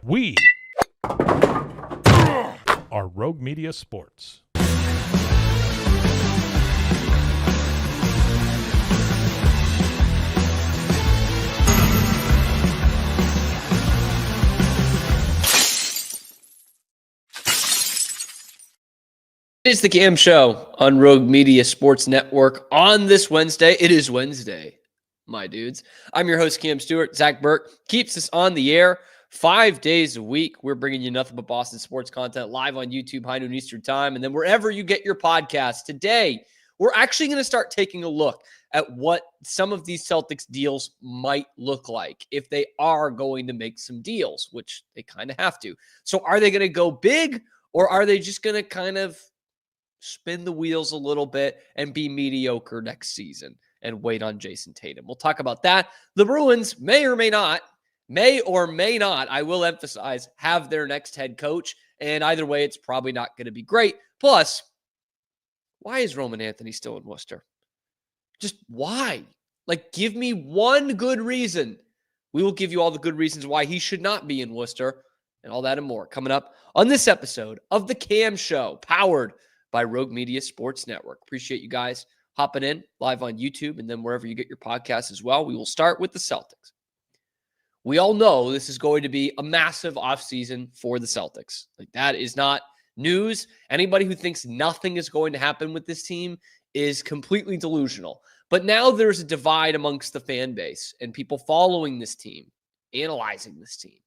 We are Rogue Media Sports. It's the Cam Show on Rogue Media Sports Network on this Wednesday. It is Wednesday, my dudes. I'm your host, Cam Stewart. Zach Burke keeps us on the air 5 days a week. We're bringing you nothing but Boston sports content live on YouTube, high noon Eastern time, and then wherever you get your podcasts. Today, we're actually going to start taking a look at what some of these Celtics deals might look like if they are going to make some deals, which they kind of have to. So are they going to go big, or are they just going to kind of spin the wheels a little bit and be mediocre next season and wait on Jayson Tatum? We'll talk about that. The Bruins may or may not, I will emphasize, have their next head coach. And either way, it's probably not going to be great. Plus, why is Roman Anthony still in Worcester? Just why? Like, give me one good reason. We will give you all the good reasons why he should not be in Worcester, and all that and more coming up on this episode of The Cam Show, powered by Rogue Media Sports Network. Appreciate you guys hopping in live on YouTube and then wherever you get your podcasts as well. We will start with the Celtics. We all know this is going to be a massive offseason for the Celtics. Like, that is not news. Anybody who thinks nothing is going to happen with this team is completely delusional. But now there's a divide amongst the fan base and people following this team, analyzing this team,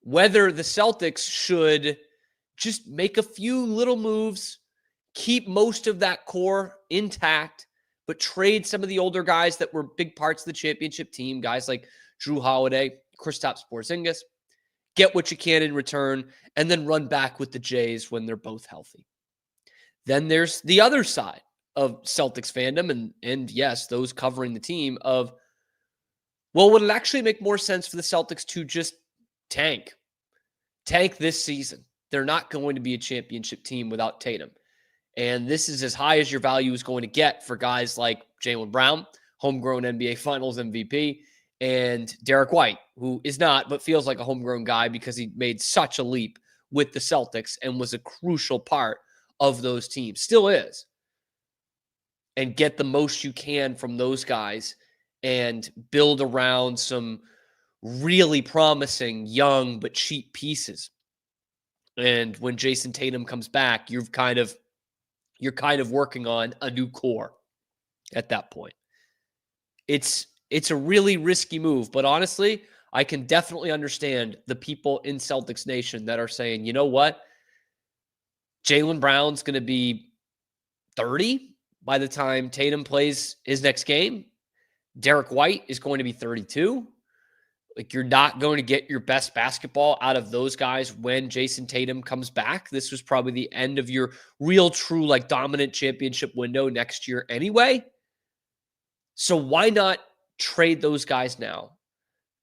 whether the Celtics should just make a few little moves, keep most of that core intact, but trade some of the older guys that were big parts of the championship team, guys like Jrue Holiday, Kristaps Porzingis, get what you can in return, and then run back with the Jays when they're both healthy. Then there's the other side of Celtics fandom, and yes, those covering the team of, well, would it actually make more sense for the Celtics to just tank this season? They're not going to be a championship team without Tatum. And this is as high as your value is going to get for guys like Jaylen Brown, homegrown NBA Finals MVP, and Derrick White, who is not, but feels like a homegrown guy because he made such a leap with the Celtics and was a crucial part of those teams. Still is. And get the most you can from those guys and build around some really promising young but cheap pieces. And when Jayson Tatum comes back, you're kind of working on a new core at that point. It's a really risky move, but honestly, I can definitely understand the people in Celtics Nation that are saying, you know what? Jaylen Brown's going to be 30 by the time Tatum plays his next game. Derrick White is going to be 32. Like, you're not going to get your best basketball out of those guys when Jayson Tatum comes back. This was probably the end of your real, true, like, dominant championship window next year anyway. So why not trade those guys now?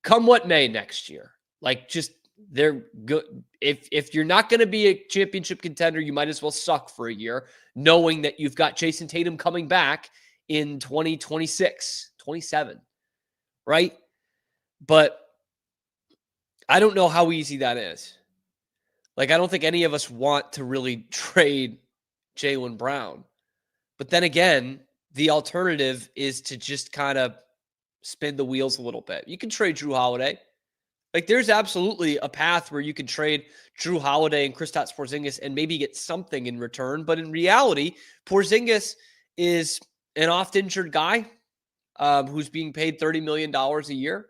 Come what may next year. Like, just, they're good. If you're not going to be a championship contender, you might as well suck for a year, knowing that you've got Jayson Tatum coming back in 2026, 27, right? But I don't know how easy that is. Like, I don't think any of us want to really trade Jaylen Brown. But then again, the alternative is to just kind of spin the wheels a little bit. You can trade Jrue Holiday. Like, there's absolutely a path where you can trade Jrue Holiday and Kristaps Porzingis and maybe get something in return. But in reality, Porzingis is an oft-injured guy who's being paid $30 million a year.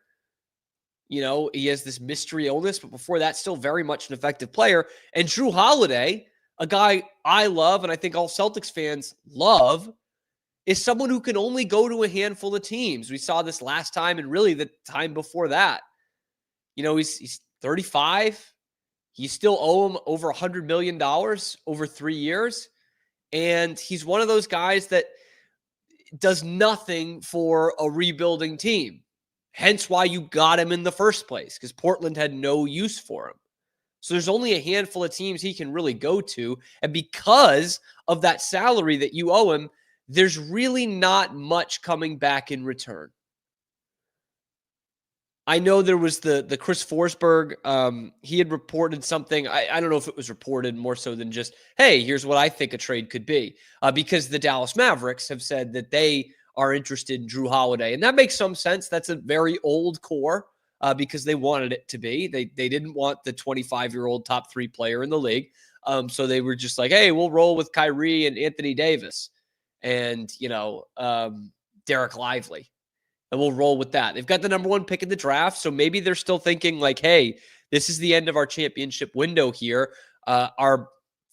You know, he has this mystery illness, but before that, still very much an effective player. And Jrue Holiday, a guy I love, and I think all Celtics fans love, is someone who can only go to a handful of teams. We saw this last time and really the time before that. You know, he's 35. You still owe him over $100 million over 3 years. And he's one of those guys that does nothing for a rebuilding team. Hence why you got him in the first place, because Portland had no use for him. So there's only a handful of teams he can really go to. And because of that salary that you owe him, there's really not much coming back in return. I know there was the Chris Forsberg. He had reported something. I don't know if it was reported more so than just, hey, here's what I think a trade could be. Because the Dallas Mavericks have said that they are interested in Drew Holiday. And that makes some sense. That's a very old core because they wanted it to be. They didn't want the 25-year-old top 3 player in the league. So they were just like, hey, we'll roll with Kyrie and Anthony Davis and, Derek Lively. And we'll roll with that. They've got the number 1 pick in the draft. So maybe they're still thinking like, hey, this is the end of our championship window here. Our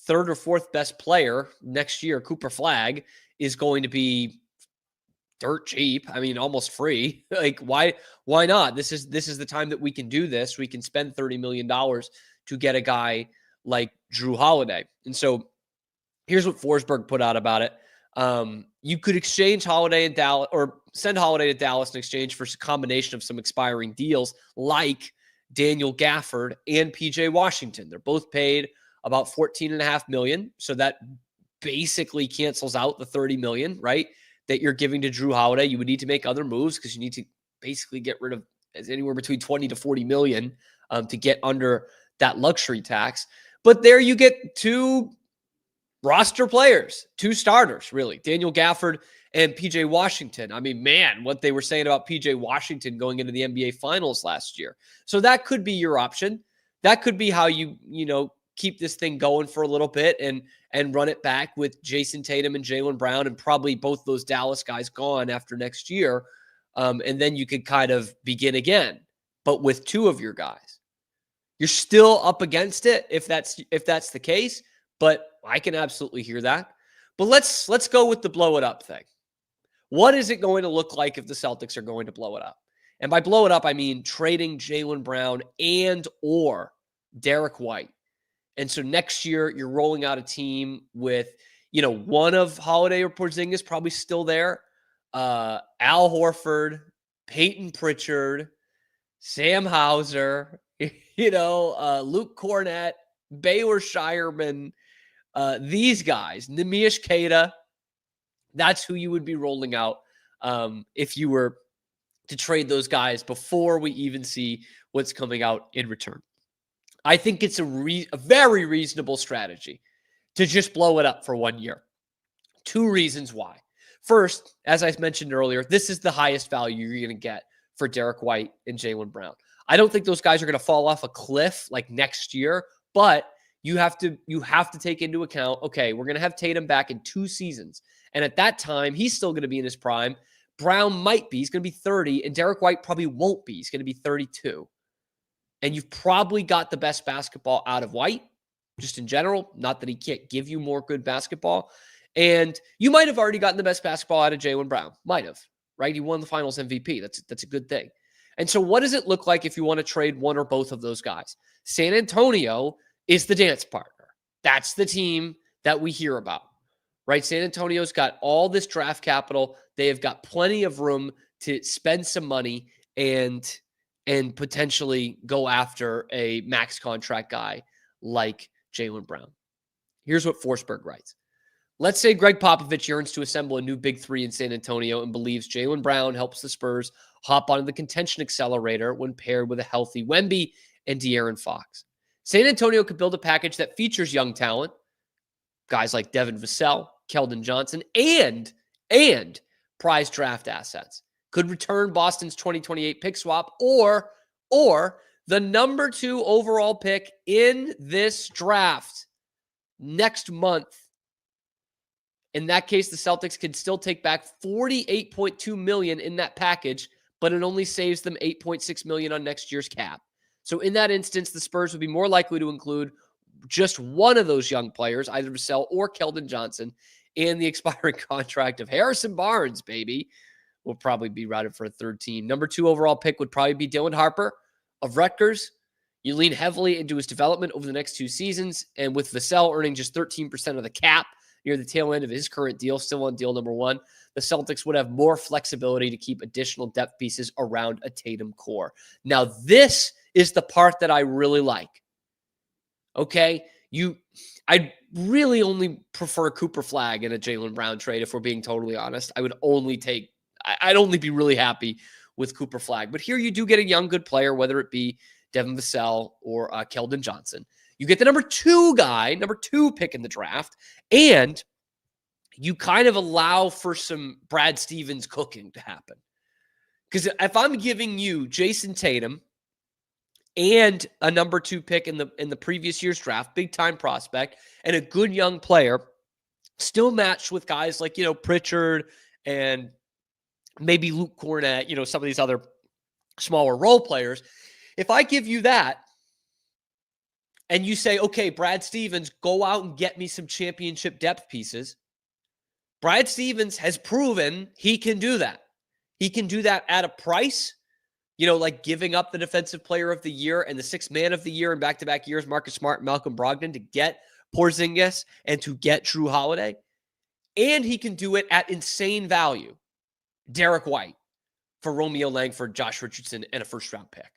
3rd or 4th best player next year, Cooper Flagg, is going to be dirt cheap. I mean, almost free. Like, why not? This is the time that we can do this. We can spend $30 million to get a guy like Drew Holiday. And so here's what Forsberg put out about it. You could exchange Holiday in Dallas or send Holiday to Dallas in exchange for a combination of some expiring deals like Daniel Gafford and PJ Washington. They're both paid about $14.5 million. So that basically cancels out the $30 million, right? That you're giving to Drew Holiday. You would need to make other moves because you need to basically get rid of anywhere between 20 to 40 million to get under that luxury tax. But there you get 2 roster players, 2 starters, really. Daniel Gafford and PJ Washington. I mean, man, what they were saying about PJ Washington going into the NBA Finals last year. So that could be your option. That could be how you keep this thing going for a little bit and run it back with Jayson Tatum and Jaylen Brown and probably both those Dallas guys gone after next year. And then you could kind of begin again, but with 2 of your guys. You're still up against it if that's the case, but I can absolutely hear that. But let's go with the blow it up thing. What is it going to look like if the Celtics are going to blow it up? And by blow it up, I mean trading Jaylen Brown and or Derrick White. And so next year, you're rolling out a team with, one of Holiday or Porzingis probably still there. Al Horford, Peyton Pritchard, Sam Hauser, Luke Cornett, Baylor Shireman, these guys, Nemish Keita. That's who you would be rolling out if you were to trade those guys before we even see what's coming out in return. I think it's a very reasonable strategy to just blow it up for 1 year. 2 reasons why. First, as I mentioned earlier, this is the highest value you're going to get for Derrick White and Jaylen Brown. I don't think those guys are going to fall off a cliff like next year, but you have to take into account, okay, we're going to have Tatum back in 2 seasons. And at that time, he's still going to be in his prime. Brown might be. He's going to be 30, and Derrick White probably won't be. He's going to be 32. And you've probably got the best basketball out of White, just in general. Not that he can't give you more good basketball. And you might have already gotten the best basketball out of Jaylen Brown. Might have, right? He won the Finals MVP. That's a good thing. And so what does it look like if you want to trade one or both of those guys? San Antonio is the dance partner. That's the team that we hear about, right? San Antonio's got all this draft capital. They have got plenty of room to spend some money and potentially go after a max contract guy like Jaylen Brown. Here's what Forsberg writes. Let's say Greg Popovich yearns to assemble a new big 3 in San Antonio and believes Jaylen Brown helps the Spurs hop onto the contention accelerator when paired with a healthy Wemby and De'Aaron Fox. San Antonio could build a package that features young talent, guys like Devin Vassell, Keldon Johnson, and prize draft assets. Could return Boston's 2028 pick swap or the number 2 overall pick in this draft next month. In that case, the Celtics could still take back $48.2 million in that package, but it only saves them $8.6 million on next year's cap. So in that instance, the Spurs would be more likely to include just one of those young players, either Vassell or Keldon Johnson, in the expiring contract of Harrison Barnes, baby. Will probably be routed for a 3rd team. Number 2 overall pick would probably be Dylan Harper of Rutgers. You lean heavily into his development over the next 2 seasons, and with Vassell earning just 13% of the cap near the tail end of his current deal, still on deal number 1, the Celtics would have more flexibility to keep additional depth pieces around a Tatum core. Now, this is the part that I really like. Okay? I'd really only prefer Cooper Flagg in a Jaylen Brown trade, if we're being totally honest. I'd only be really happy with Cooper Flagg. But here you do get a young, good player, whether it be Devin Vassell or Keldon Johnson. You get the number 2 guy, number 2 pick in the draft, and you kind of allow for some Brad Stevens cooking to happen. Because if I'm giving you Jayson Tatum and a number 2 pick in the previous year's draft, big time prospect, and a good young player, still matched with guys like, Pritchard and maybe Luke Cornett, some of these other smaller role players. If I give you that and you say, okay, Brad Stevens, go out and get me some championship depth pieces. Brad Stevens has proven he can do that. He can do that at a price, like giving up the defensive player of the year and the 6th man of the year in back-to-back years, Marcus Smart and Malcolm Brogdon, to get Porzingis and to get Drew Holiday. And he can do it at insane value. Derrick White for Romeo Langford, Josh Richardson, and a first-round pick.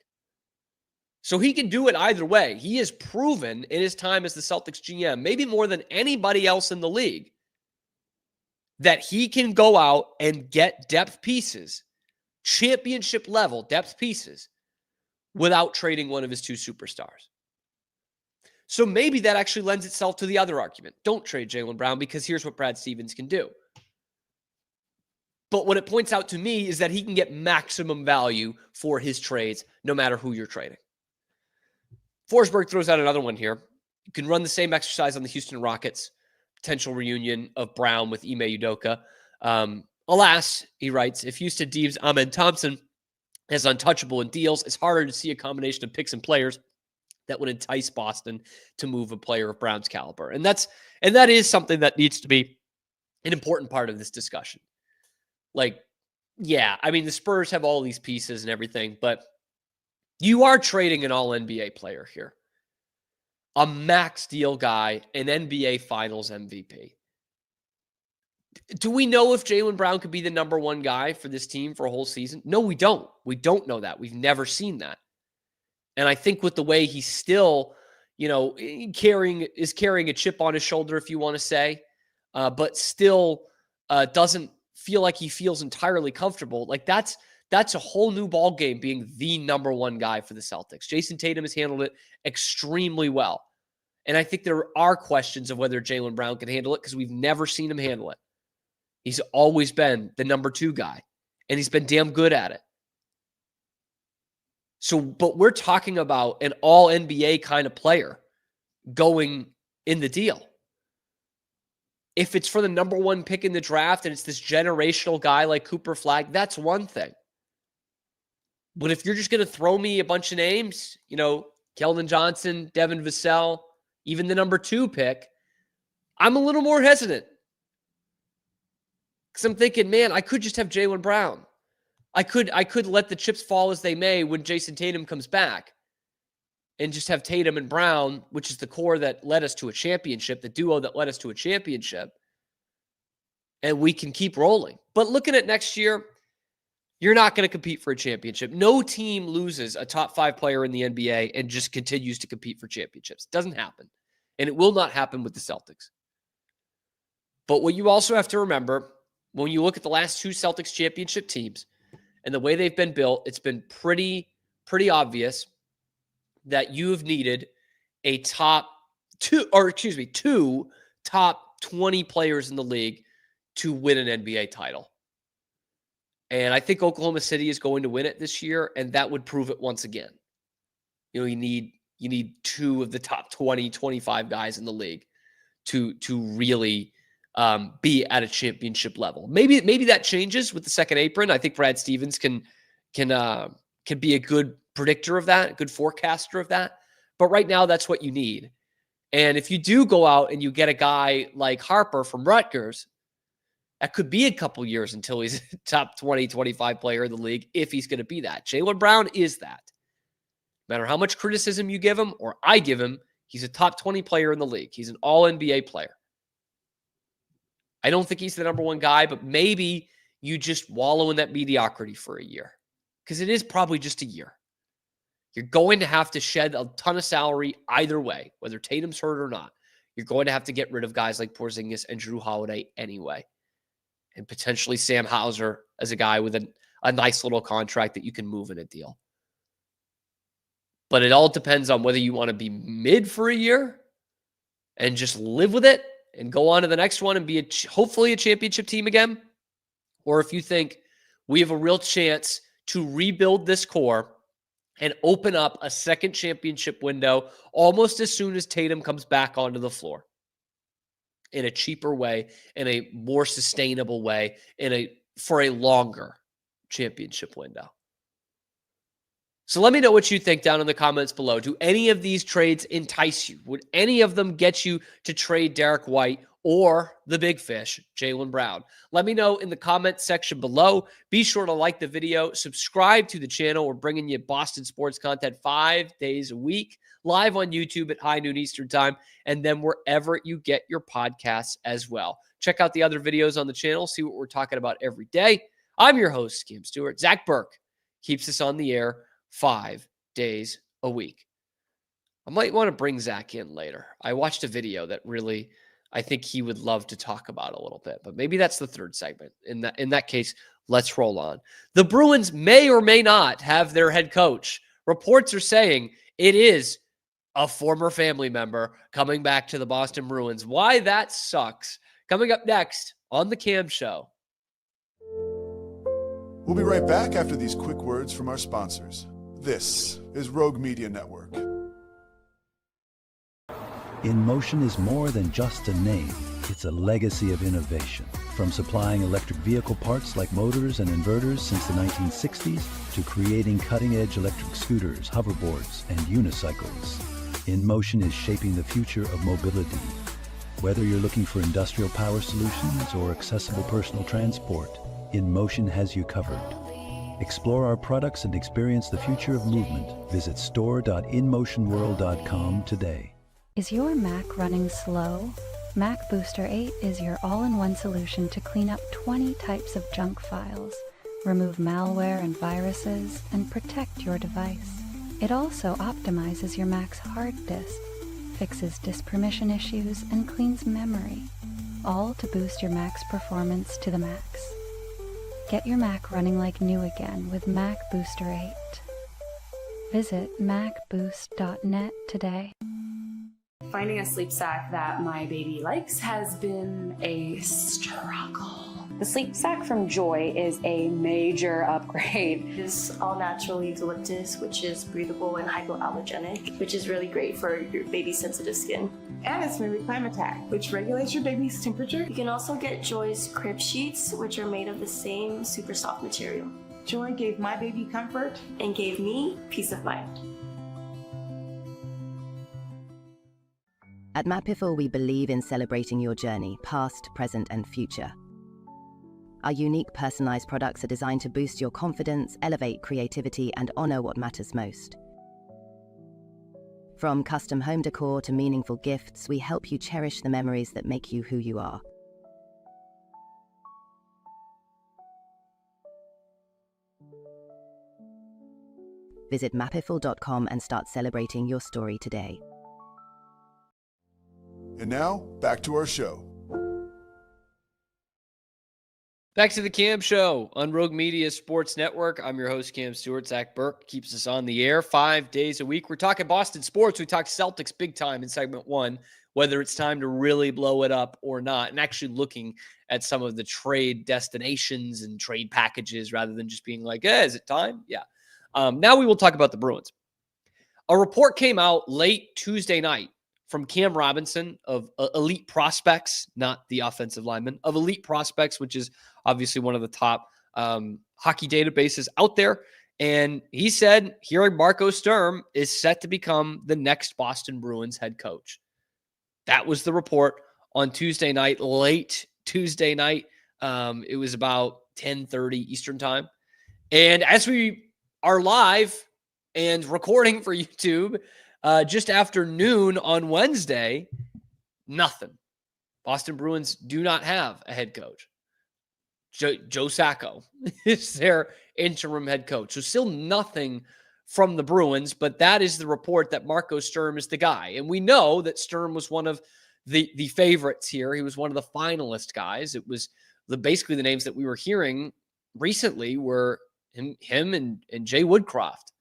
So he can do it either way. He has proven in his time as the Celtics GM, maybe more than anybody else in the league, that he can go out and get depth pieces, championship level depth pieces, without trading one of his 2 superstars. So maybe that actually lends itself to the other argument. Don't trade Jaylen Brown, because here's what Brad Stevens can do. But what it points out to me is that he can get maximum value for his trades, no matter who you're trading. Forsberg throws out another one here. You can run the same exercise on the Houston Rockets. Potential reunion of Brown with Ime Udoka. Alas, he writes, if Houston deems Amen Thompson as untouchable in deals, it's harder to see a combination of picks and players that would entice Boston to move a player of Brown's caliber. And that is something that needs to be an important part of this discussion. The Spurs have all these pieces and everything, but you are trading an all-NBA player here. A max deal guy, an NBA Finals MVP. Do we know if Jaylen Brown could be the number 1 guy for this team for a whole season? No, we don't. We don't know that. We've never seen that. And I think with the way he's still, carrying a chip on his shoulder, if you want to say, but still doesn't feel like he feels entirely comfortable. That's a whole new ball game, being the number 1 guy for the Celtics. Jayson Tatum has handled it extremely well. And I think there are questions of whether Jaylen Brown can handle it, because we've never seen him handle it. He's always been the number 2 guy, and he's been damn good at it. So, but we're talking about an all NBA kind of player going in the deal. If it's for the number 1 pick in the draft and it's this generational guy like Cooper Flagg, that's one thing. But if you're just going to throw me a bunch of names, Keldon Johnson, Devin Vassell, even the number 2 pick, I'm a little more hesitant. Because I'm thinking, man, I could just have Jaylen Brown. I could let the chips fall as they may when Jayson Tatum comes back, and just have Tatum and Brown, which is the core that led us to a championship, the duo that led us to a championship, and we can keep rolling. But looking at next year, you're not going to compete for a championship. No team loses a top 5 player in the NBA and just continues to compete for championships. It doesn't happen. And it will not happen with the Celtics. But what you also have to remember, when you look at the last 2 Celtics championship teams and the way they've been built, it's been pretty obvious that you've needed a two top 20 players in the league to win an NBA title. And I think Oklahoma City is going to win it this year, and that would prove it once again. You need 2 of the top 20, 25 guys in the league to really be at a championship level. Maybe that changes with the second apron. I think Brad Stevens can be a good predictor of that, a good forecaster of that. But right now, that's what you need. And if you do go out and you get a guy like Harper from Rutgers, that could be a couple years until he's a top 20, 25 player in the league, if he's going to be that. Jaylen Brown is that. No matter how much criticism you give him or I give him, he's a top 20 player in the league. He's an all-NBA player. I don't think he's the number 1 guy, but maybe you just wallow in that mediocrity for a year, because it is probably just a year. You're going to have to shed a ton of salary either way, whether Tatum's hurt or not. You're going to have to get rid of guys like Porzingis and Drew Holiday anyway, and potentially Sam Hauser as a guy with a nice little contract that you can move in a deal. But it all depends on whether you want to be mid for a year and just live with it and go on to the next one and be hopefully a championship team again, or if you think we have a real chance to rebuild this core and open up a second championship window almost as soon as Tatum comes back onto the floor in a cheaper way, in a more sustainable way, for a longer championship window. So let me know what you think down in the comments below. Do any of these trades entice you? Would any of them get you to trade Derrick White or the big fish, Jaylen Brown? Let me know in the comments section below. Be sure to like the video, subscribe to the channel. We're bringing you Boston sports content 5 days a week, live on YouTube at high noon Eastern time, and then wherever you get your podcasts as well. Check out the other videos on the channel, see what we're talking about every day. I'm your host, Cam Stewart. Zach Burke keeps us on the air 5 days a week. I might want to bring Zach in later. I watched a video that really, I think he would love to talk about a little bit, but maybe that's the third segment. In that case, let's roll on. The Bruins may or may not have their head coach. Reports are saying it is a former family member coming back to the Boston Bruins. Why that sucks. Coming up next on the Cam Show. We'll be right back after these quick words from our sponsors. This is Rogue Media Network. InMotion is more than just a name. It's a legacy of innovation. From supplying electric vehicle parts like motors and inverters since the 1960s to creating cutting-edge electric scooters, hoverboards, and unicycles, InMotion is shaping the future of mobility. Whether you're looking for industrial power solutions or accessible personal transport, InMotion has you covered. Explore our products and experience the future of movement. Visit store.inmotionworld.com today. Is your Mac running slow? Mac Booster 8 is your all-in-one solution to clean up 20 types of junk files, remove malware and viruses, and protect your device. It also optimizes your Mac's hard disk, fixes disk permission issues, and cleans memory, all to boost your Mac's performance to the max. Get your Mac running like new again with Mac Booster 8. Visit macboost.net today. Finding a sleep sack that my baby likes has been a struggle. The sleep sack from Joy is a major upgrade. It's all natural eucalyptus, which is breathable and hypoallergenic, which is really great for your baby's sensitive skin. And it's made with Climatech, which regulates your baby's temperature. You can also get Joy's crib sheets, which are made of the same super soft material. Joy gave my baby comfort and gave me peace of mind. At Matt Piffle, we believe in celebrating your journey, past, present, and future. Our unique personalized products are designed to boost your confidence, elevate creativity, and honor what matters most. From custom home decor to meaningful gifts, we help you cherish the memories that make you who you are. Visit mappiffle.com and start celebrating your story today. And now, back to our show. Back to the Cam Show on Rogue Media Sports Network. I'm your host, Cam Stewart. Zach Burke keeps us on the air 5 days a week. We're talking Boston sports. We talked Celtics big time in segment 1, whether it's time to really blow it up or not, and actually looking at some of the trade destinations and trade packages rather than just being like, is it time? Yeah. Now we will talk about the Bruins. A report came out late Tuesday night from Cam Robinson of Elite Prospects, not the offensive lineman, of Elite Prospects, which is obviously one of the top hockey databases out there. And he said, hearing Marco Sturm is set to become the next Boston Bruins head coach. That was the report on Tuesday night, late Tuesday night. It was about 10:30 Eastern time. And as we are live and recording for YouTube, just after noon on Wednesday, nothing. Boston Bruins do not have a head coach. Joe Sacco is their interim head coach. So still nothing from the Bruins, but that is the report that Marco Sturm is the guy. And we know that Sturm was one of the favorites here. He was one of the finalist guys. It was basically the names that we were hearing recently were him and Jay Woodcroft.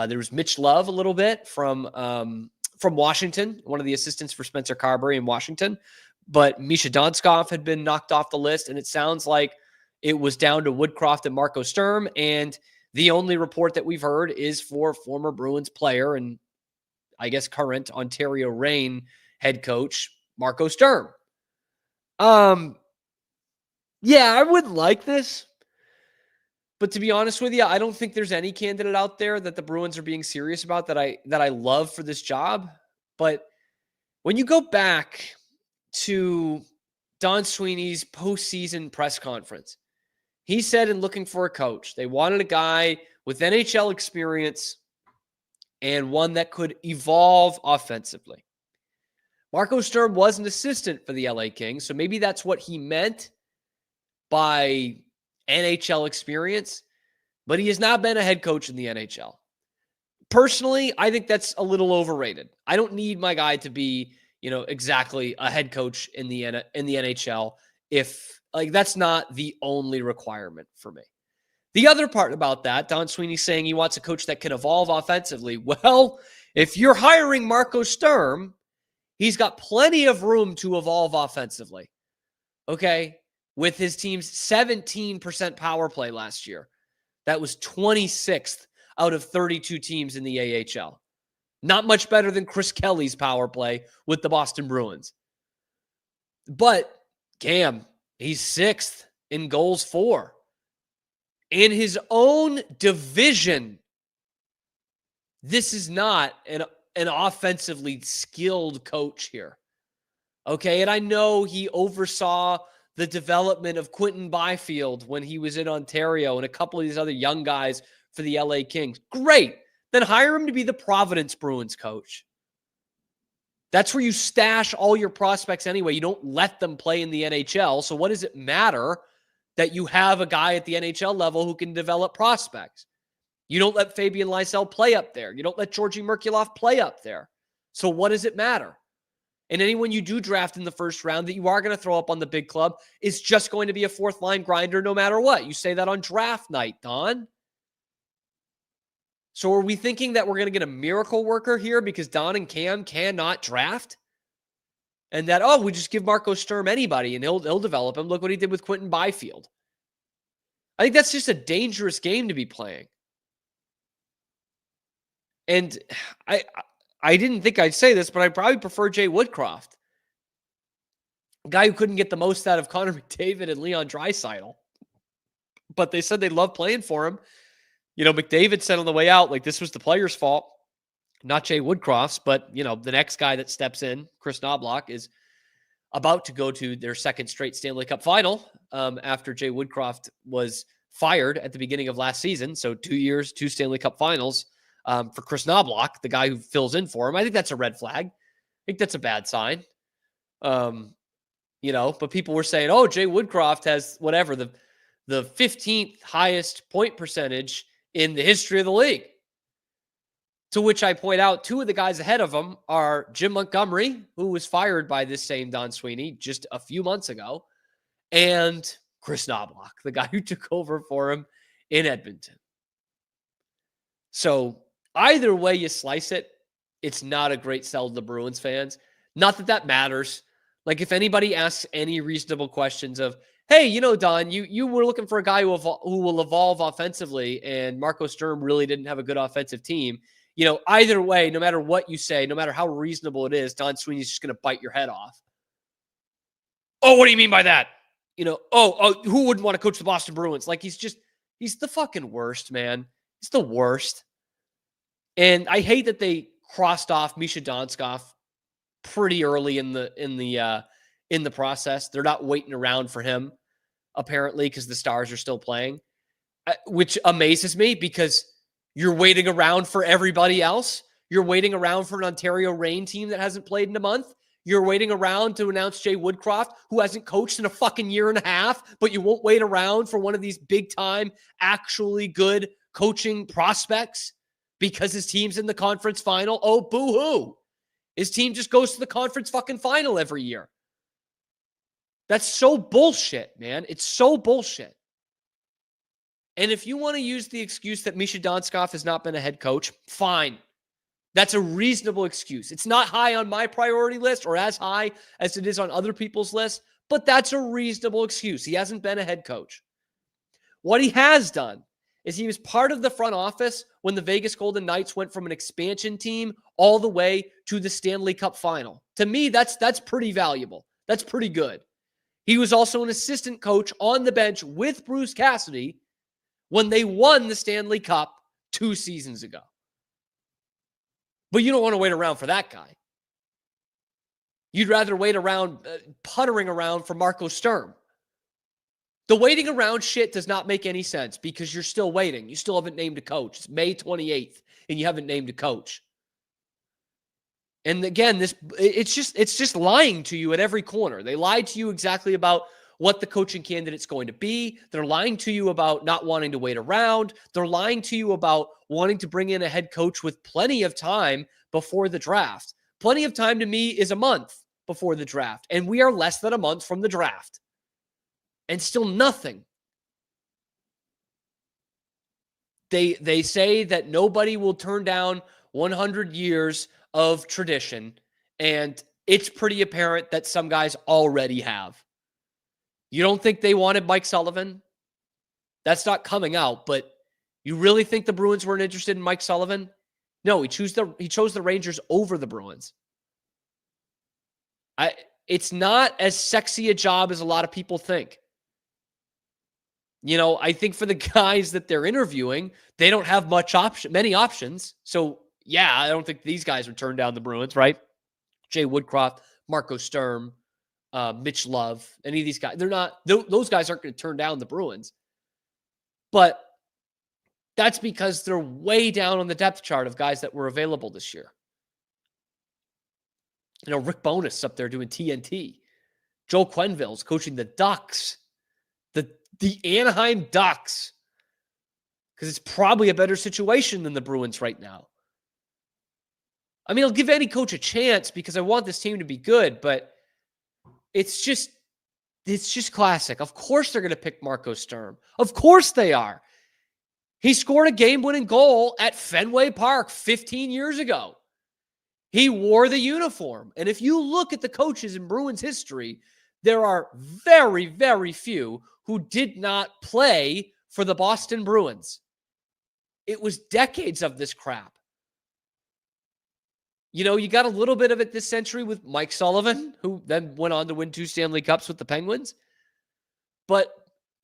There was Mitch Love a little bit from Washington, one of the assistants for Spencer Carberry in Washington. But Misha Donskov had been knocked off the list, and it sounds like it was down to Woodcroft and Marco Sturm. And the only report that we've heard is for former Bruins player and I guess current Ontario Reign head coach Marco Sturm. Yeah, I would like this. But to be honest with you, I don't think there's any candidate out there that the Bruins are being serious about that I love for this job. But when you go back to Don Sweeney's postseason press conference, he said in looking for a coach, they wanted a guy with NHL experience and one that could evolve offensively. Marco Sturm was an assistant for the LA Kings, so maybe that's what he meant by NHL experience, but he has not been a head coach in the NHL. Personally, I think that's a little overrated. I don't need my guy to be, exactly a head coach in the NHL if that's not the only requirement for me. The other part about that, Don Sweeney saying he wants a coach that can evolve offensively. Well, if you're hiring Marco Sturm, he's got plenty of room to evolve offensively. Okay? With his team's 17% power play last year. That was 26th out of 32 teams in the AHL. Not much better than Chris Kelly's power play with the Boston Bruins. But Cam, he's 6th in goals for. In his own division, this is not an offensively skilled coach here. Okay, and I know he oversaw the development of Quentin Byfield when he was in Ontario and a couple of these other young guys for the LA Kings. Great. Then hire him to be the Providence Bruins coach. That's where you stash all your prospects anyway. You don't let them play in the NHL. So what does it matter that you have a guy at the NHL level who can develop prospects? You don't let Fabian Lysell play up there. You don't let Georgi Merkulov play up there. So what does it matter? And anyone you do draft in the first round that you are going to throw up on the big club is just going to be a fourth line grinder no matter what. You say that on draft night, Don. So are we thinking that we're going to get a miracle worker here because Don and Cam cannot draft? And that, we just give Marco Sturm anybody and he'll develop him. Look what he did with Quentin Byfield. I think that's just a dangerous game to be playing. And I didn't think I'd say this, but I probably prefer Jay Woodcroft. A guy who couldn't get the most out of Connor McDavid and Leon Draisaitl. But they said they loved playing for him. McDavid said on the way out, this was the player's fault, not Jay Woodcroft's, but, the next guy that steps in, Chris Knobloch, is about to go to their second straight Stanley Cup final after Jay Woodcroft was fired at the beginning of last season. So 2 years, 2 Stanley Cup finals for Chris Knobloch, the guy who fills in for him. I think that's a red flag. I think that's a bad sign. But people were saying, Jay Woodcroft has whatever, the 15th highest point percentage in the history of the league. To which I point out 2 of the guys ahead of him are Jim Montgomery, who was fired by this same Don Sweeney just a few months ago, and Chris Knobloch, the guy who took over for him in Edmonton. So either way you slice it, it's not a great sell to the Bruins fans. Not that that matters. If anybody asks any reasonable questions of, hey, Don, you were looking for a guy who will evolve offensively, and Marco Sturm really didn't have a good offensive team. Either way, no matter what you say, no matter how reasonable it is, Don Sweeney's just going to bite your head off. Oh, what do you mean by that? Who wouldn't want to coach the Boston Bruins? He's the fucking worst, man. He's the worst. And I hate that they crossed off Misha Donskov pretty early in the process. They're not waiting around for him, apparently, because the Stars are still playing, which amazes me because you're waiting around for everybody else. You're waiting around for an Ontario Reign team that hasn't played in a month. You're waiting around to announce Jay Woodcroft, who hasn't coached in a fucking year and a half, but you won't wait around for one of these big-time, actually good coaching prospects because his team's in the conference final. Oh, boo-hoo. His team just goes to the conference fucking final every year. That's so bullshit, man. It's so bullshit. And if you want to use the excuse that Misha Donskov has not been a head coach, fine. That's a reasonable excuse. It's not high on my priority list or as high as it is on other people's lists, but that's a reasonable excuse. He hasn't been a head coach. What he has done is he was part of the front office when the Vegas Golden Knights went from an expansion team all the way to the Stanley Cup final. To me, that's pretty valuable. That's pretty good. He was also an assistant coach on the bench with Bruce Cassidy when they won the Stanley Cup 2 seasons ago. But you don't want to wait around for that guy. You'd rather wait around, puttering around for Marco Sturm. The waiting around shit does not make any sense because you're still waiting. You still haven't named a coach. It's May 28th, and you haven't named a coach. And again, it's just lying to you at every corner. They lied to you exactly about what the coaching candidate's going to be. They're lying to you about not wanting to wait around. They're lying to you about wanting to bring in a head coach with plenty of time before the draft. Plenty of time to me is a month before the draft, and we are less than a month from the draft. And still nothing. They say that nobody will turn down 100 years of tradition, and it's pretty apparent that some guys already have. You don't think they wanted Mike Sullivan? That's not coming out, but you really think the Bruins weren't interested in Mike Sullivan? No, he chose the Rangers over the Bruins. It's not as sexy a job as a lot of people think. You know, I think for the guys that they're interviewing, they don't have many options. So, yeah, I don't think these guys would turn down the Bruins, right? Jay Woodcroft, Marco Sturm, Mitch Love, any of these guys. They're not, those guys aren't going to turn down the Bruins. But that's because they're way down on the depth chart of guys that were available this year. You know, Rick Bowness up there doing TNT. Joe Quenneville's coaching the Ducks. The Anaheim Ducks. Because it's probably a better situation than the Bruins right now. I mean, I'll give any coach a chance because I want this team to be good, but it's just classic. Of course they're going to pick Marco Sturm. Of course they are. He scored a game-winning goal at Fenway Park 15 years ago. He wore the uniform. And if you look at the coaches in Bruins history, there are very, very few who did not play for the Boston Bruins. It was decades of this crap. You know, you got a little bit of it this century with Mike Sullivan, who then went on to win 2 Stanley Cups with the Penguins. But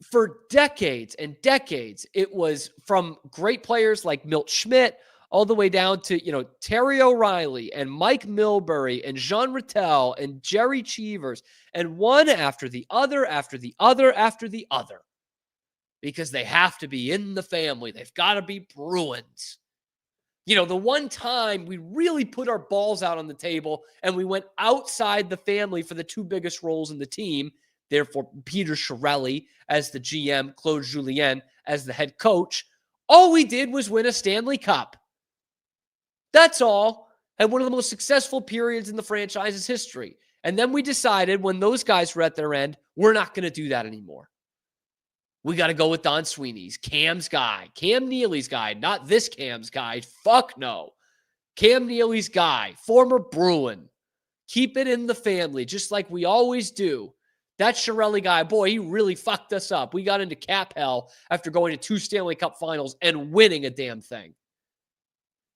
for decades and decades, it was from great players like Milt Schmidt all the way down to, you know, Terry O'Reilly and Mike Milbury and Jean Rattel and Jerry Cheevers, and one after the other, after the other, after the other, because they have to be in the family. They've got to be Bruins. You know, the one time we really put our balls out on the table and we went outside the family for the 2 biggest roles in the team, therefore Peter Chiarelli as the GM, Claude Julien as the head coach, all we did was win a Stanley Cup. That's all. Had one of the most successful periods in the franchise's history. And then we decided when those guys were at their end, we're not going to do that anymore. We got to go with Don Sweeney's, Cam's guy, Cam Neely's guy, not this Cam's guy. Fuck no. Cam Neely's guy, former Bruin. Keep it in the family, just like we always do. That Chiarelli guy, boy, he really fucked us up. We got into cap hell after going to 2 Stanley Cup finals and winning a damn thing.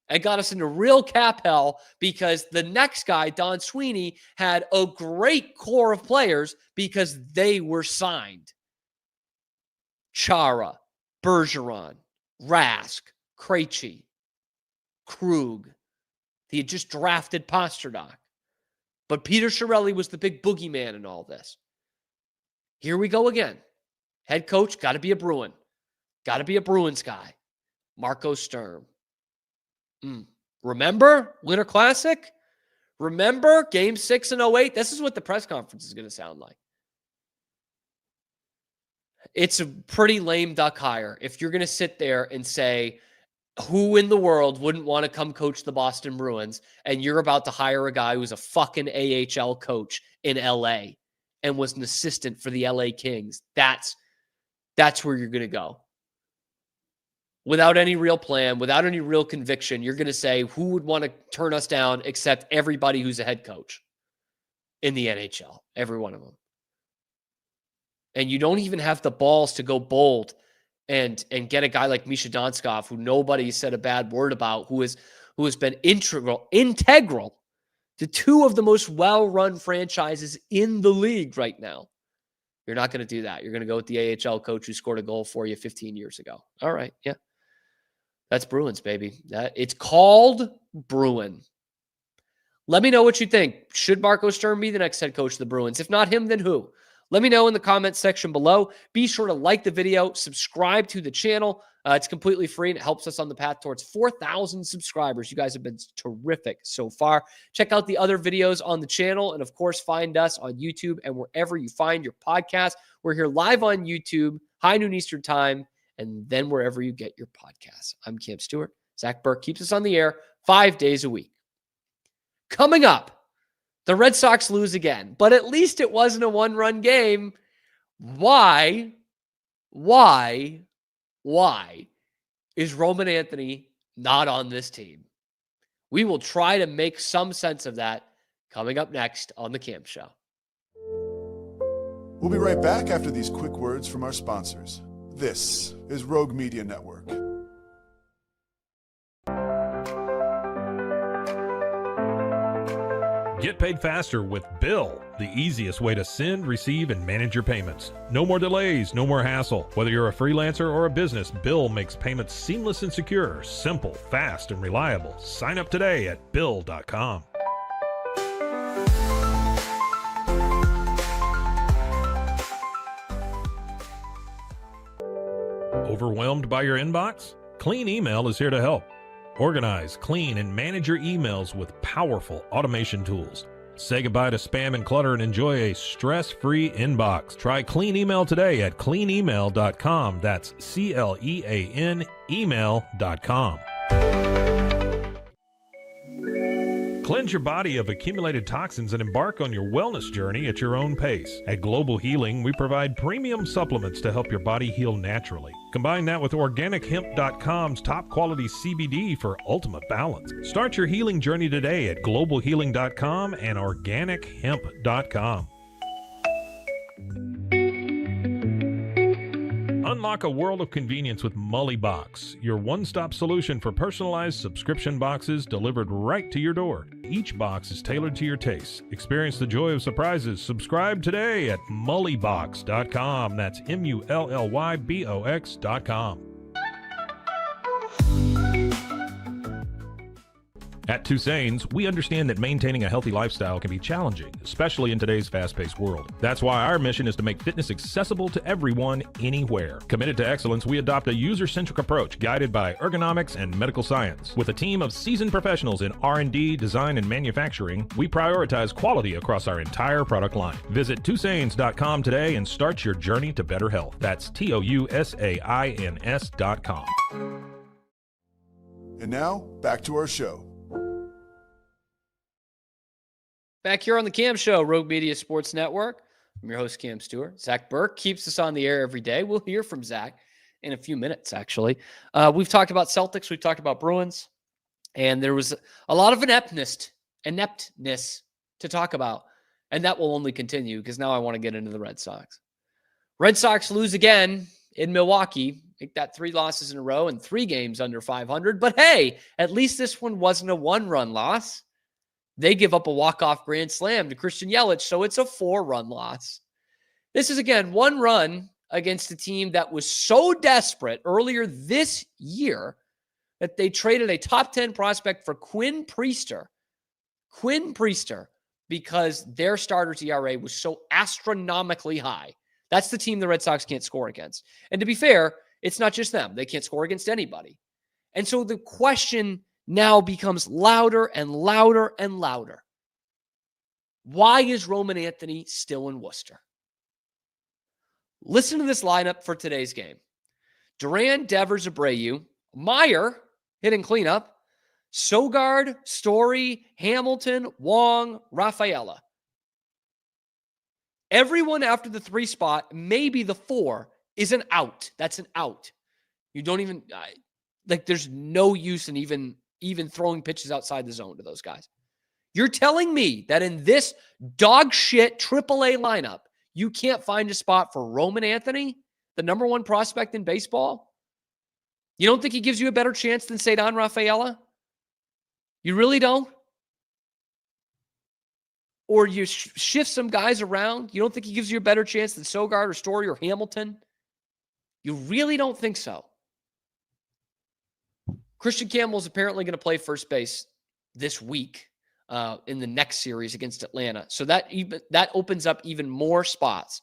And got us into real cap hell because the next guy, Don Sweeney, had a great core of players because they were signed. Chara, Bergeron, Rask, Krejci, Krug. He had just drafted Pasternak. But Peter Chiarelli was the big boogeyman in all this. Here we go again. Head coach, got to be a Bruin. Got to be a Bruins guy. Marco Sturm. Remember Winter Classic? Remember Game 6 in 08? This is what the press conference is going to sound like. It's a pretty lame duck hire if you're going to sit there and say, who in the world wouldn't want to come coach the Boston Bruins, and you're about to hire a guy who's a fucking AHL coach in LA and was an assistant for the LA Kings. That's where you're going to go. without any real plan, without any real conviction, you're going to say, who would want to turn us down except everybody who's a head coach in the NHL? Every one of them. And you don't even have the balls to go bold and get a guy like Misha Donskov, who nobody said a bad word about, who has been integral to two of the most well-run franchises in the league right now. You're not going to do that. You're going to go with the AHL coach who scored a goal for you 15 years ago. All right, yeah. That's Bruins, baby. It's called Bruin. Let me know what you think. Should Marco Sturm be the next head coach of the Bruins? If not him, then who? Let me know in the comments section below. Be sure to like the video, subscribe to the channel. It's completely free and it helps us on the path towards 4,000 subscribers. You guys have been terrific so far. Check out the other videos on the channel. And of course, find us on YouTube and wherever you find your podcast. We're here live on YouTube, high noon Eastern time, and then wherever you get your podcasts. I'm Cam Stewart. Zach Burke keeps us on the air 5 days a week. Coming up, the Red Sox lose again, but at least it wasn't a one-run game. Why is Roman Anthony not on this team? We will try to make some sense of that coming up next on The Cam Show. We'll be right back after these quick words from our sponsors. This is Rogue Media Network. Get paid faster with Bill, the easiest way to send, receive, and manage your payments. No more delays, no more hassle. Whether you're a freelancer or a business, Bill makes payments seamless and secure, simple, fast, and reliable. Sign up today at Bill.com. Overwhelmed by your inbox? Clean Email is here to help. Organize, clean, and manage your emails with powerful automation tools. Say goodbye to spam and clutter and enjoy a stress-free inbox. Try Clean Email today at cleanemail.com. That's CLEAN email.com. Cleanse your body of accumulated toxins and embark on your wellness journey at your own pace. At Global Healing, we provide premium supplements to help your body heal naturally. Combine that with OrganicHemp.com's top-quality CBD for ultimate balance. Start your healing journey today at GlobalHealing.com and OrganicHemp.com. Unlock a world of convenience with Mully Box, your one-stop solution for personalized subscription boxes delivered right to your door. Each box is tailored to your taste. Experience the joy of surprises. Subscribe today at mullybox.com. That's MULLYBOX.com. At Tusane's, we understand that maintaining a healthy lifestyle can be challenging, especially in today's fast-paced world. That's why our mission is to make fitness accessible to everyone, anywhere. Committed to excellence, we adopt a user-centric approach guided by ergonomics and medical science. With a team of seasoned professionals in R&D, design, and manufacturing, we prioritize quality across our entire product line. Visit Tusanes.com today and start your journey to better health. That's TOUSAINS.com. And now, back to our show. Back here on the Cam Show, Rogue Media Sports Network. I'm your host, Cam Stewart. Zach Burke keeps us on the air every day. We'll hear from Zach in a few minutes, actually. We've talked about Celtics. We've talked about Bruins. And there was a lot of ineptness to talk about. And that will only continue because now I want to get into the Red Sox. Red Sox lose again in Milwaukee. Make that 3 losses in a row and 3 games under 500. But hey, at least this one wasn't a one-run loss. They give up a walk-off grand slam to Christian Yelich, so it's a 4-run loss. This is, again, 1 run against a team that was so desperate earlier this year that they traded a top 10 prospect for Quinn Priester. Because their starter's ERA was so astronomically high. That's the team the Red Sox can't score against. And to be fair, it's not just them. They can't score against anybody. And so the question now becomes louder and louder and louder. Why is Roman Anthony still in Worcester? Listen to this lineup for today's game. Duran, Devers, Abreu, Meyer hitting cleanup, Sogard, Story, Hamilton, Wong, Rafaela. Everyone after the 3 spot, maybe the 4, is an out. That's an out. You don't even... there's no use in even throwing pitches outside the zone to those guys. You're telling me that in this dog shit AAA lineup, you can't find a spot for Roman Anthony, the number one prospect in baseball? You don't think he gives you a better chance than Ceddanne Rafaela? You really don't? Or you shift some guys around? You don't think he gives you a better chance than Sogard or Story or Hamilton? You really don't think so? Christian Campbell is apparently going to play first base this week in the next series against Atlanta. So that opens up even more spots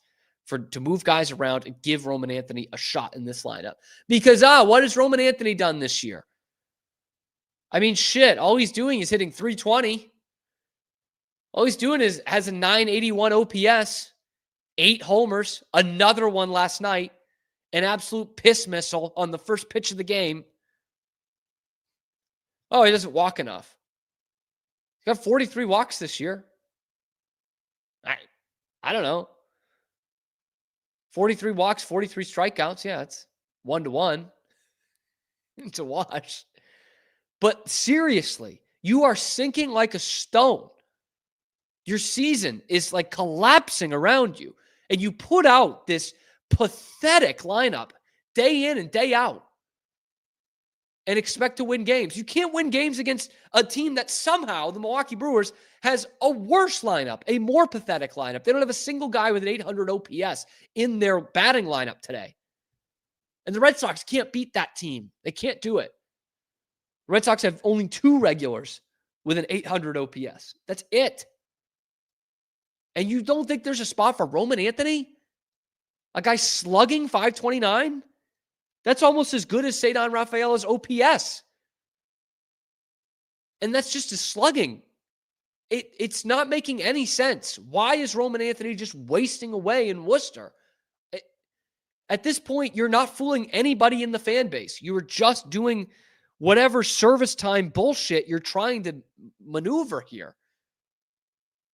to move guys around and give Roman Anthony a shot in this lineup. Because, what has Roman Anthony done this year? I mean, shit, all he's doing is hitting .320. All he's doing has a .981 OPS, 8 homers, another one last night, an absolute piss missile on the first pitch of the game. Oh, he doesn't walk enough. He got 43 walks this year. I don't know. 43 walks, 43 strikeouts. Yeah, it's 1-1. It's a wash. But seriously, you are sinking like a stone. Your season is like collapsing around you. And you put out this pathetic lineup day in and day out and expect to win games. You can't win games against a team that somehow, the Milwaukee Brewers, has a worse lineup, a more pathetic lineup. They don't have a single guy with an 800 OPS in their batting lineup today. And the Red Sox can't beat that team. They can't do it. The Red Sox have only 2 regulars with an 800 OPS. That's it. And you don't think there's a spot for Roman Anthony? A guy slugging .529? That's almost as good as Ceddanne Rafaela's OPS. And that's just a slugging. It's not making any sense. Why is Roman Anthony just wasting away in Worcester? At this point, you're not fooling anybody in the fan base. You are just doing whatever service time bullshit you're trying to maneuver here.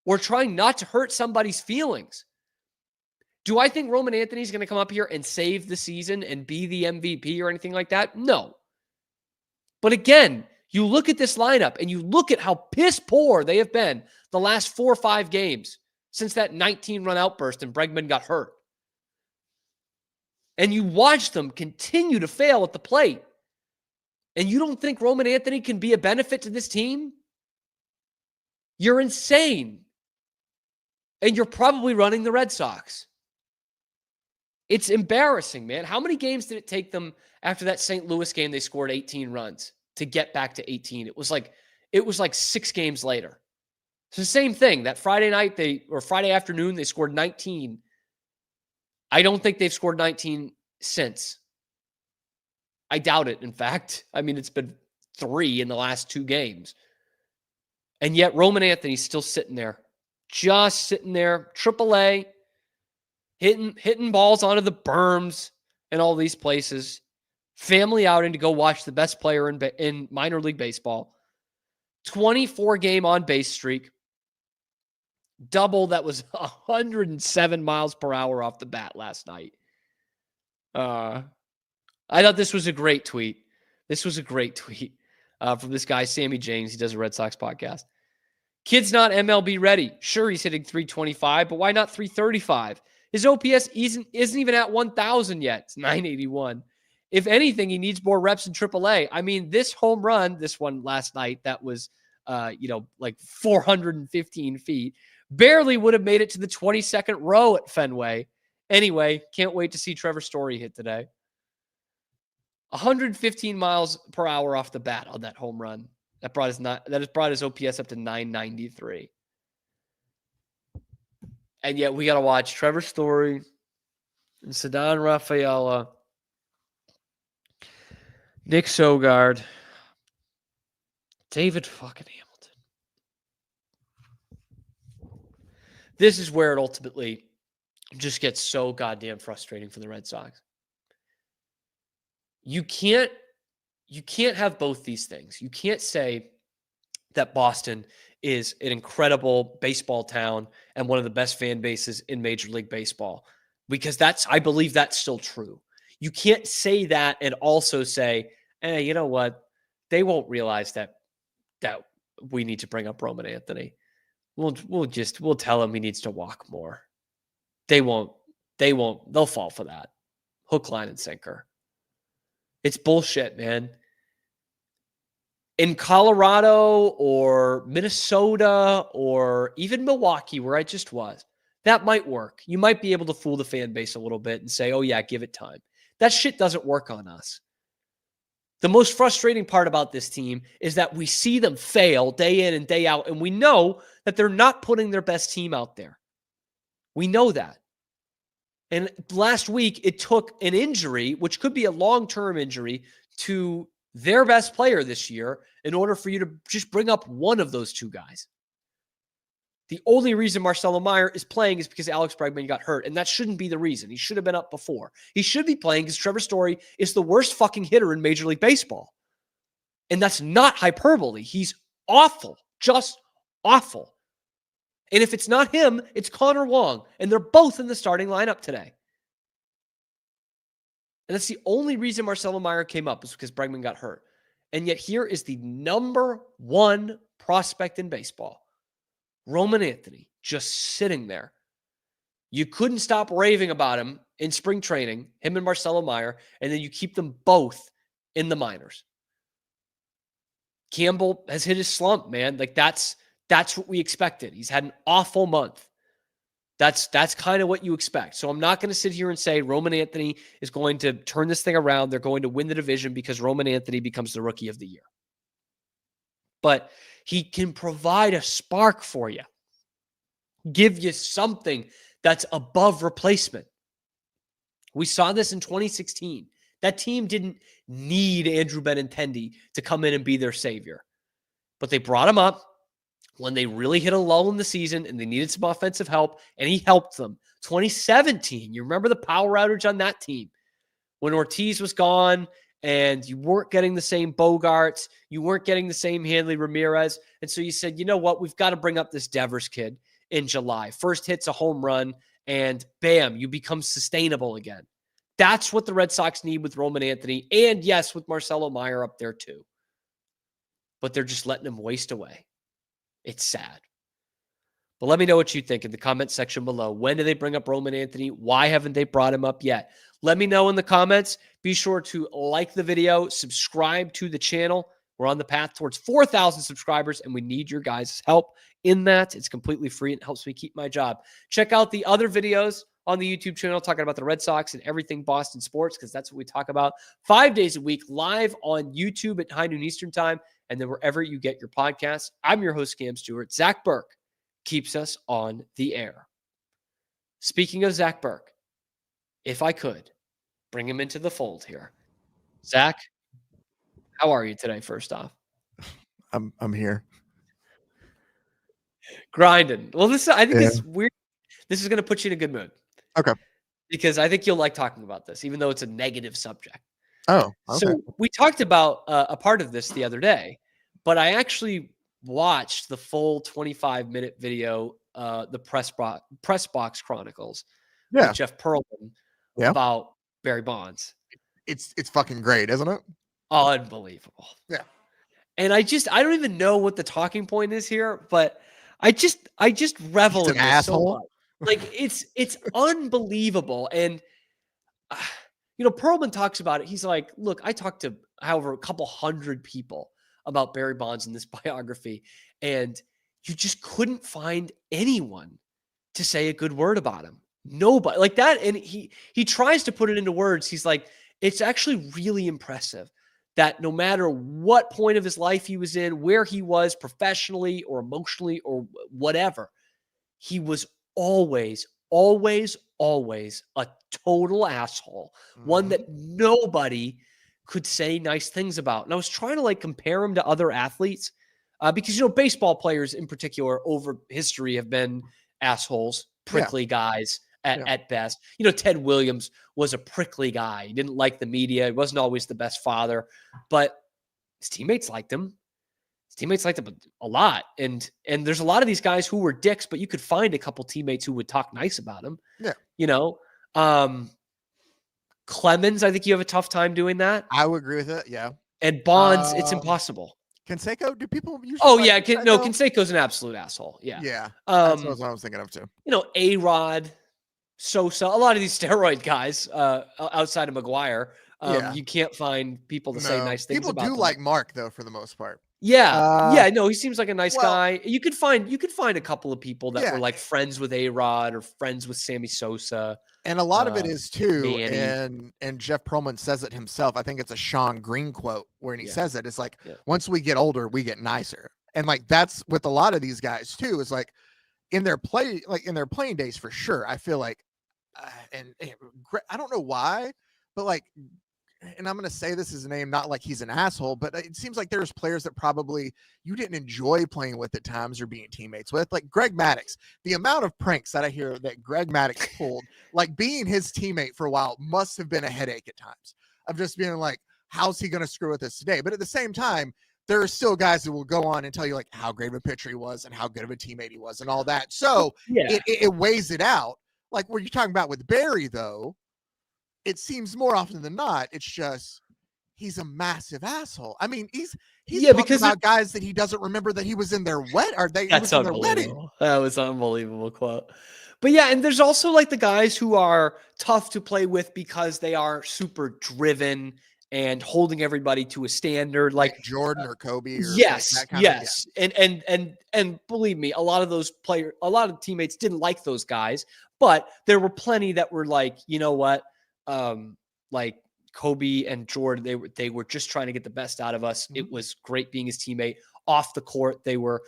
Or trying not to hurt somebody's feelings. Do I think Roman Anthony's going to come up here and save the season and be the MVP or anything like that? No. But again, you look at this lineup and you look at how piss poor they have been the last 4 or 5 games since that 19-run outburst and Bregman got hurt. And you watch them continue to fail at the plate. And you don't think Roman Anthony can be a benefit to this team? You're insane. And you're probably running the Red Sox. It's embarrassing, man. How many games did it take them after that St. Louis game? They scored 18 runs to get back to 18. It was like 6 games later. It's the same thing. That Friday night, Friday afternoon, they scored 19. I don't think they've scored 19 since. I doubt it, in fact. I mean, it's been 3 in the last 2 games. And yet Roman Anthony's still sitting there. Just sitting there, AAA, hitting balls onto the berms and all these places. Family outing to go watch the best player in minor league baseball. 24-game on-base streak. Double that was 107 miles per hour off the bat last night. I thought this was a great tweet. This was a great tweet from this guy, Sammy James. He does a Red Sox podcast. Kid's not MLB ready. Sure, he's hitting .325, but why not .335? His OPS isn't even at 1,000 yet. It's .981. If anything, he needs more reps in AAA. I mean, this home run, this one last night, that was, like 415 feet, barely would have made it to the 22nd row at Fenway. Anyway, can't wait to see Trevor Story hit today. 115 miles per hour off the bat on that home run. That has brought his OPS up to 993. And yet we got to watch Trevor Story and Ceddanne Rafaela, Nick Sogard, David fucking Hamilton. This is where it ultimately just gets so goddamn frustrating for the Red Sox. You can't have both these things. You can't say that Boston is an incredible baseball town and one of the best fan bases in Major League Baseball, because I believe that's still true. You can't say that and also say you know what? They won't realize that we need to bring up Roman Anthony. We'll tell him he needs to walk more. They won't. They'll fall for that. Hook, line, and sinker. It's bullshit, man. In Colorado or Minnesota or even Milwaukee, where I just was, that might work. You might be able to fool the fan base a little bit and say, oh yeah, give it time. That shit doesn't work on us. The most frustrating part about this team is that we see them fail day in and day out, and we know that they're not putting their best team out there. We know that. And last week, it took an injury, which could be a long-term injury, to their best player this year in order for you to just bring up one of those two guys. The only reason Marcelo Meyer is playing is because Alex Bregman got hurt, and that shouldn't be the reason. He should have been up before. He should be playing because Trevor Story is the worst fucking hitter in Major League Baseball. And that's not hyperbole. He's awful, just awful. And if it's not him, it's Connor Wong, and they're both in the starting lineup today. And that's the only reason Marcelo Meyer came up, is because Bregman got hurt. And yet here is the number one prospect in baseball, Roman Anthony, just sitting there. You couldn't stop raving about him in spring training, him and Marcelo Meyer, and then you keep them both in the minors. Campbell has hit his slump, man. Like that's what we expected. He's had an awful month. That's kind of what you expect. So I'm not going to sit here and say Roman Anthony is going to turn this thing around. They're going to win the division because Roman Anthony becomes the rookie of the year. But he can provide a spark for you. Give you something that's above replacement. We saw this in 2016. That team didn't need Andrew Benintendi to come in and be their savior. But they brought him up when they really hit a lull in the season and they needed some offensive help, and he helped them. 2017, you remember the power outage on that team when Ortiz was gone and you weren't getting the same Bogarts, you weren't getting the same Hanley Ramirez, and so you said, you know what, we've got to bring up this Devers kid in July. First hit's a home run, and bam, you become sustainable again. That's what the Red Sox need with Roman Anthony, and yes, with Marcelo Meyer up there too. But they're just letting him waste away. It's sad. But let me know what you think in the comment section below. When do they bring up Roman Anthony? Why haven't they brought him up yet? Let me know in the comments. Be sure to like the video, subscribe to the channel. We're on the path towards 4,000 subscribers, and we need your guys' help in that. It's completely free and it helps me keep my job. Check out the other videos on the YouTube channel talking about the Red Sox and everything Boston sports, because that's what we talk about 5 days a week live on YouTube at high noon Eastern time, and then wherever you get your podcasts. I'm your host, Cam Stewart. Zach Burke keeps us on the air. Speaking of Zach Burke, if I could bring him into the fold here. Zach, how are you today, first off? I'm here. Grinding. Well, I think this is weird. This is going to put you in a good mood. Okay. Because I think you'll like talking about this, even though it's a negative subject. Oh, okay. So we talked about a part of this the other day, but I actually watched the full 25-minute video, the Press Box Chronicles, with Jeff Pearlman about Barry Bonds. It's fucking great, isn't it? Unbelievable. Yeah. And I don't even know what the talking point is here, but I just revel in this so much. Like it's unbelievable. And Pearlman talks about it. He's like, look, I talked to a couple hundred people about Barry Bonds in this biography, and you just couldn't find anyone to say a good word about him. Nobody like that. And he tries to put it into words. He's like, it's actually really impressive that no matter what point of his life he was in, where he was professionally or emotionally or whatever, he was always a total asshole, one that nobody could say nice things about. And I was trying to compare him to other athletes because, baseball players in particular over history have been assholes, prickly guys at best. Ted Williams was a prickly guy. He didn't like the media. He wasn't always the best father, but his teammates liked him. A lot. And there's a lot of these guys who were dicks, but you could find a couple teammates who would talk nice about him. Yeah. Clemens, I think you have a tough time doing that. I would agree with it. Yeah. And Bonds, it's impossible. Canseco, do people usually Oh, like yeah. Canseco? Canseco's an absolute asshole. Yeah. Yeah. That's what I was thinking of too. A-Rod, Sosa, a lot of these steroid guys outside of McGuire, Yeah. you can't find people to say nice things people about do them. like Mark, though, for the most part. Yeah. No, he seems like a nice well- guy. You could find a couple of people that Yeah. were like friends with A-Rod or friends with Sammy Sosa. And a lot of it is too, Manny. and Jeff Perlman says it himself. I think it's a Sean Green quote where he says it. It's like, Yeah. once we get older, we get nicer. And like that's with a lot of these guys too. Is like in their playing days for sure. I feel like, and I don't know why, but like, and I'm going to say this is a name, not like he's an asshole, but it seems like there's players that probably you didn't enjoy playing with at times or being teammates with, like Greg Maddux. The amount of pranks that I hear that Greg Maddux pulled, like being his teammate for a while, must have been a headache at times of just being like, how's he going to screw with us today? But at the same time, there are still guys that will go on and tell you like how great of a pitcher he was and how good of a teammate he was and all that. So it weighs it out. Like what you're talking about with Barry, though, it seems more often than not, it's just he's a massive asshole. I mean, he's talking about guys that he doesn't remember that he was in their That's unbelievable. That was an unbelievable quote. But yeah, and there's also like the guys who are tough to play with because they are super driven and holding everybody to a standard, like Jordan or Kobe. Or yes, like that kind yes, and believe me, a lot of teammates didn't like those guys, but there were plenty that were like, you know what, like Kobe and Jordan, they were just trying to get the best out of us. Mm-hmm. It was great being his teammate off the court. They were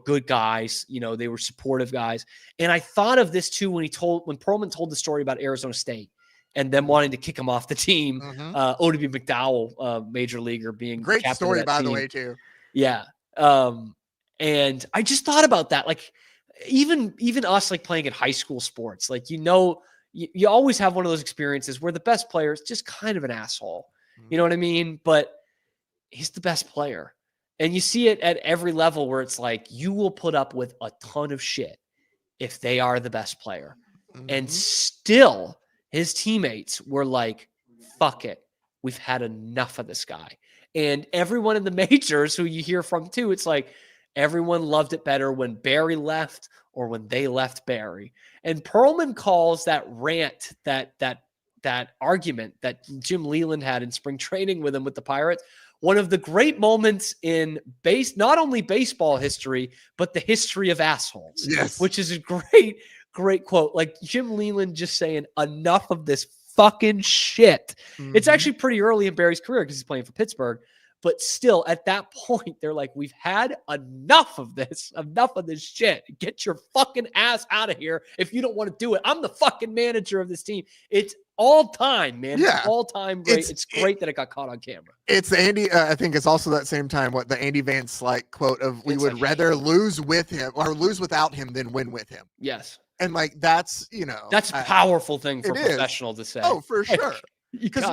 good guys, they were supportive guys. And I thought of this too when Perlman told the story about Arizona State and them wanting to kick him off the team. Mm-hmm. Odie McDowell, major leaguer, being great story by the way too. Yeah. And I just thought about that. Like even us, like playing at high school sports, like, you always have one of those experiences where the best player is just kind of an asshole. Mm-hmm. You know what I mean? But he's the best player. And you see it at every level where it's like, you will put up with a ton of shit if they are the best player. Mm-hmm. And still his teammates were like, fuck it. We've had enough of this guy. And everyone in the majors who you hear from too, it's like everyone loved it better when Barry left or when they left Barry. And Perlman calls that rant, that argument that Jim Leland had in spring training with him with the Pirates, one of the great moments in not only baseball history, but the history of assholes. Yes. Which is a great, great quote. Like Jim Leland just saying, enough of this fucking shit. Mm-hmm. It's actually pretty early in Barry's career because he's playing for Pittsburgh. But still, at that point, they're like, we've had enough of this shit. Get your fucking ass out of here if you don't want to do it. I'm the fucking manager of this team. It's all time, man. Yeah. It's all time great. It's great that it got caught on camera. It's the Andy, I think it's also that same time, the Andy Van Slyke quote of, we would rather lose with him or lose without him than win with him. Yes. And like, that's a powerful thing for a professional to say. Oh, for sure. Because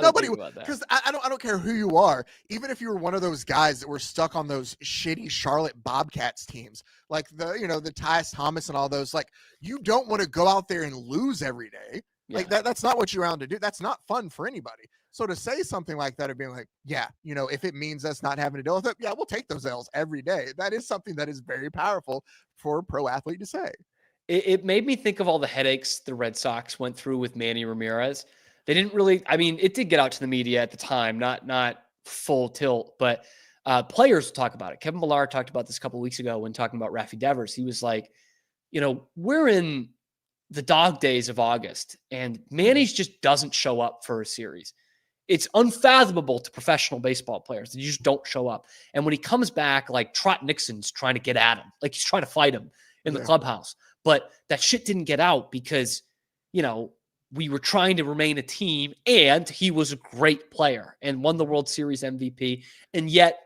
I don't care who you are, even if you were one of those guys that were stuck on those shitty Charlotte Bobcats teams, like the Tyus Thomas and all those, like, you don't want to go out there and lose every day. Yeah. Like that's not what you're around to do. That's not fun for anybody. So to say something like that, of being like, yeah, if it means us not having to deal with it, yeah, we'll take those L's every day. That is something that is very powerful for a pro athlete to say. It made me think of all the headaches the Red Sox went through with Manny Ramirez. They didn't really, it did get out to the media at the time, not full tilt, but players talk about it. Kevin Millar talked about this a couple of weeks ago when talking about Rafi Devers. He was like, we're in the dog days of August and Manny just doesn't show up for a series. It's unfathomable to professional baseball players that you just don't show up. And when he comes back, like Trot Nixon's trying to get at him, like he's trying to fight him in the clubhouse. But that shit didn't get out because, we were trying to remain a team, and he was a great player and won the World Series MVP. And yet,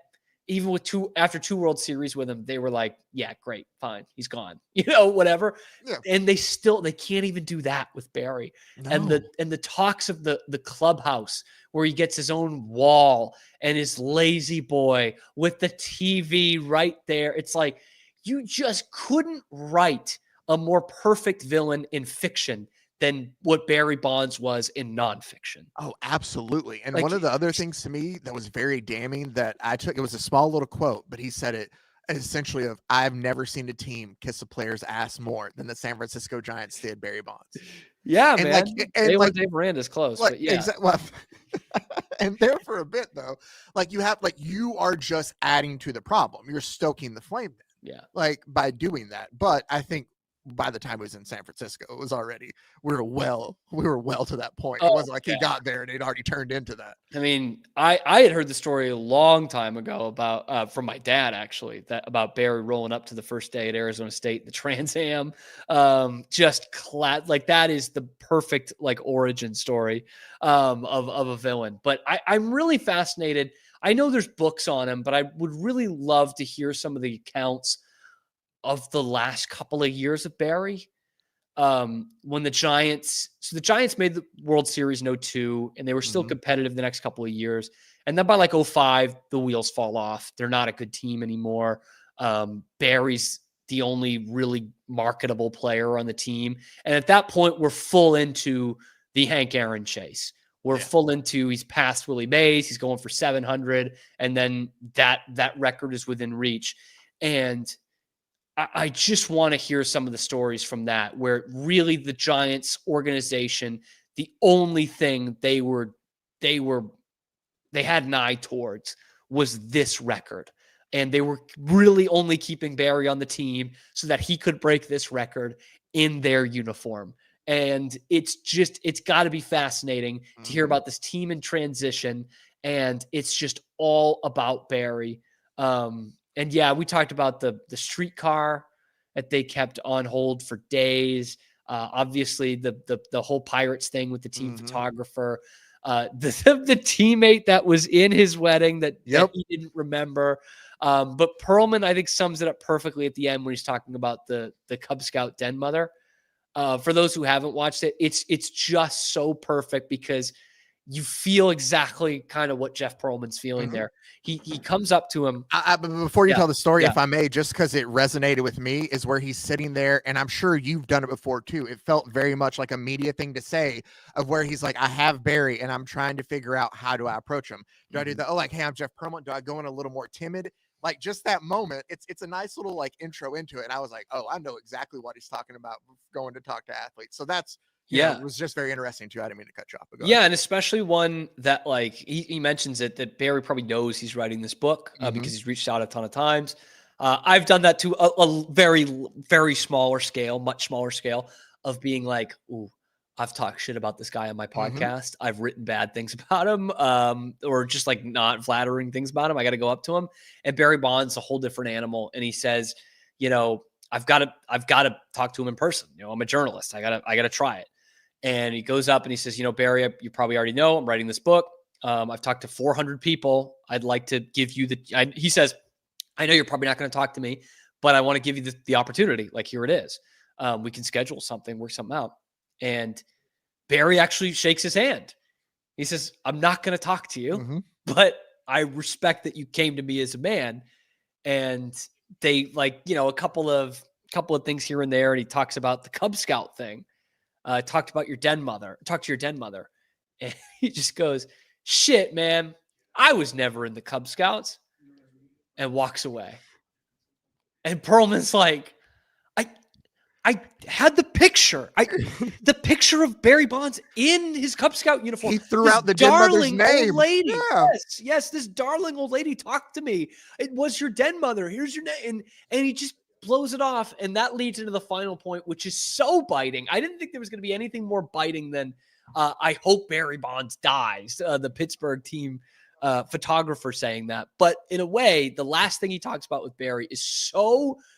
even with after two World Series with him, they were like, yeah, great, fine, he's gone, whatever. Yeah. And they can't even do that with Barry. No. And the talks of the clubhouse where he gets his own wall and his lazy boy with the TV right there. It's like, you just couldn't write a more perfect villain in fiction than what Barry Bonds was in nonfiction. Oh, absolutely. And Like, one of the other things to me that was very damning that I took, it was a small little quote, but he said it essentially of, I've never seen a team kiss a player's ass more than the San Francisco Giants did Barry Bonds. Yeah, And man. and like Dave Miranda's close, like, but yeah. well, and there for a bit though, like you are just adding to the problem. You're stoking the flame. Yeah. Like by doing that. But I think by the time it was in San Francisco, it was already, we were well to that point. It wasn't like he got there and it already turned into that. I mean, I had heard the story a long time ago about from my dad actually, that about Barry rolling up to the first day at Arizona State, the Trans Am, like that is the perfect like origin story of a villain. But I'm really fascinated. I know there's books on him, but I would really love to hear some of the accounts of the last couple of years of Barry. When the Giants made the World Series in 2002, and they were still competitive the next couple of years. And then by like 2005, the wheels fall off. They're not a good team anymore. Barry's the only really marketable player on the team. And at that point, we're full into the Hank Aaron chase. We're full into, he's past Willie Mays. He's going for 700. And then that record is within reach. And I just want to hear some of the stories from that, where really the Giants organization, the only thing they had an eye towards was this record. And they were really only keeping Barry on the team so that he could break this record in their uniform. And it's got to be fascinating to hear about this team in transition. And it's just all about Barry. And yeah, we talked about the streetcar that they kept on hold for days. Obviously, the whole Pirates thing with the team photographer, the teammate that was in his wedding that he didn't remember. But Perlman, I think, sums it up perfectly at the end when he's talking about the Cub Scout den mother. For those who haven't watched it, it's just so perfect because you feel exactly kind of what Jeff Perlman's feeling there. He comes up to him. Before you tell the story, if I may, just because it resonated with me, is where he's sitting there, and I'm sure you've done it before too. It felt very much like a media thing to say, of where he's like, I have Barry, and I'm trying to figure out how do I approach him. Do I do that? Oh, like, hey, I'm Jeff Perlman. Do I go in a little more timid? Like just that moment, it's a nice little like intro into it. And I was like, oh, I know exactly what he's talking about going to talk to athletes. So that's, it was just very interesting too. I didn't mean to cut you off. Yeah. And especially one that like, he mentions it, that Barry probably knows he's writing this book because he's reached out a ton of times. I've done that to a very, very smaller scale, much smaller scale of being like, ooh, I've talked shit about this guy on my podcast. I've written bad things about him, or just like not flattering things about him. I got to go up to him. And Barry Bonds, a whole different animal. And he says, I've got to talk to him in person. I'm a journalist. I gotta try it. And he goes up and he says, Barry, you probably already know, I'm writing this book. I've talked to 400 people. I'd like to give you he says, I know you're probably not going to talk to me, but I want to give you the opportunity. Like, here it is. We can schedule something, work something out. And Barry actually shakes his hand. He says, I'm not going to talk to you, but I respect that you came to me as a man. And they a couple of things here and there. And he talks about the Cub Scout thing. Talked to your den mother. And he just goes, shit, man, I was never in the Cub Scouts, and walks away. And Perlman's like, I had the picture. The picture of Barry Bonds in his Cub Scout uniform. He threw out the den mother's name. Old lady. Yeah. Yes, this darling old lady talked to me. It was your den mother. Here's your name. And he just blows it off. And that leads into the final point, which is so biting. I didn't think there was going to be anything more biting than I hope Barry Bonds dies. The Pittsburgh team photographer saying that. But in a way, the last thing he talks about with Barry is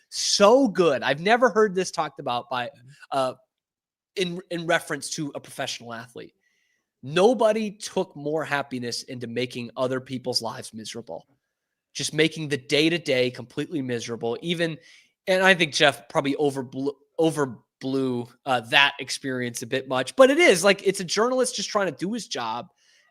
so good. I've never heard this talked about by in reference to a professional athlete. Nobody took more happiness into making other people's lives miserable. Just making the day-to-day completely miserable. And I think Jeff probably overblew that experience a bit much. But it is like, it's a journalist just trying to do his job.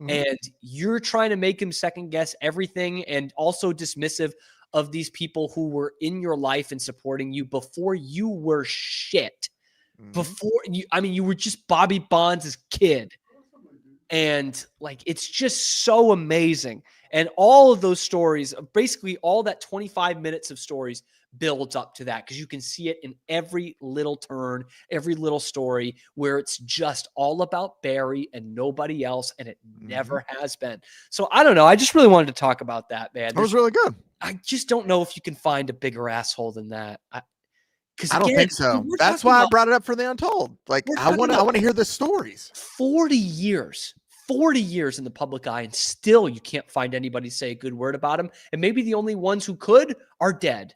And you're trying to make him second guess everything, and also dismissive of these people who were in your life and supporting you before you were shit. before you were just Bobby Bonds' kid. And like, it's just so amazing. And all of those stories, basically all that 25 minutes of stories builds up to that, because you can see it in every little turn, every little story, where it's just all about Barry and nobody else, and it never has been. So I don't know. I just really wanted to talk about that, man. That was really good. I just don't know if you can find a bigger asshole than that. I don't think so. That's why I brought it up for the Untold. Like, I want to hear the stories. 40 years in the public eye, and still you can't find anybody say a good word about him. And maybe the only ones who could are dead.